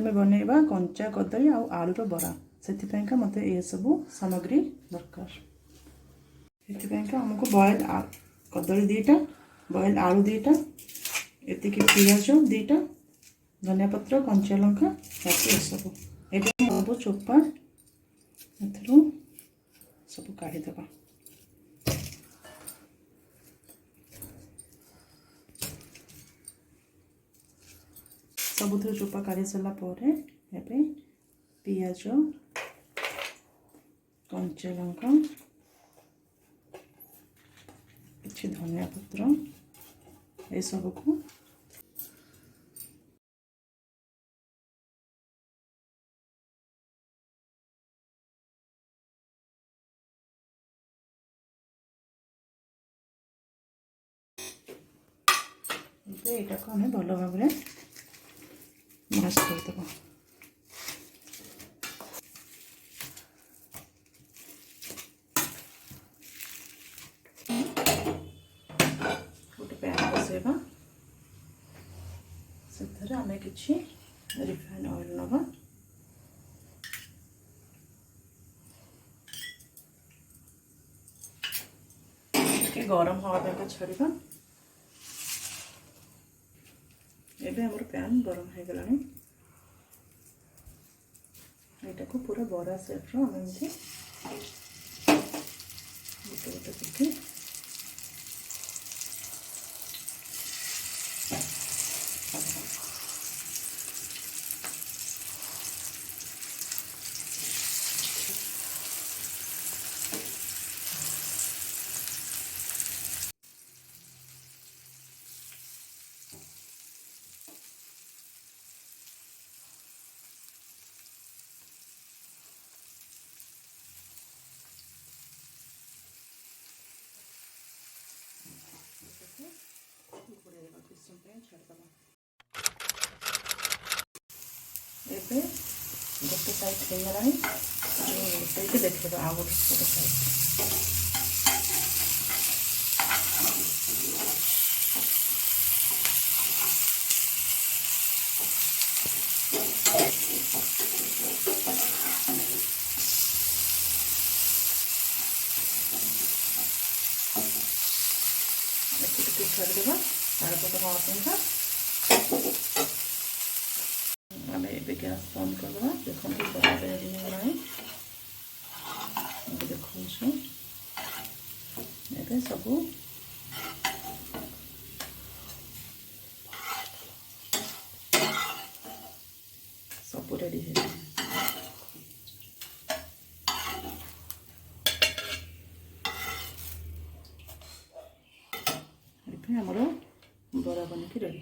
आम बनइबा कंचा कदली आलूर बरा से मत ये सब सामग्री दरकार। से आमको बॉयल कदली दीटा बॉयल आलू दीटा एति पियाज दीटा धनिया पत्र कंचा लंका बाकी सब ये सब चोपा ए सब काढ़ीदेवा। सबुथ चोपा काढ़ी सारापर ए पियाज कंचा लंका कि धनिया पत्र ये सब को यहाँ को आम भल भाव मैश करदेव। गोटे पैन बसैबा से आम कि रिफाइन ऑयल नवा गरम हवा छाड़ा एबे हमर पैन गरम हो गला यहाँ को पूरा बड़ा सेट रो एमती गोटे गोटे पिठी एबे गोटे साइड हो गला देखिए आ गोटे गोटे साइड छाड़देवा तार पट हवा आम ए गैस बंद करदे देखो बड़ा रेडी होगा देखो ए सब सब रेडी है आमर बरा बनिकी रेडी।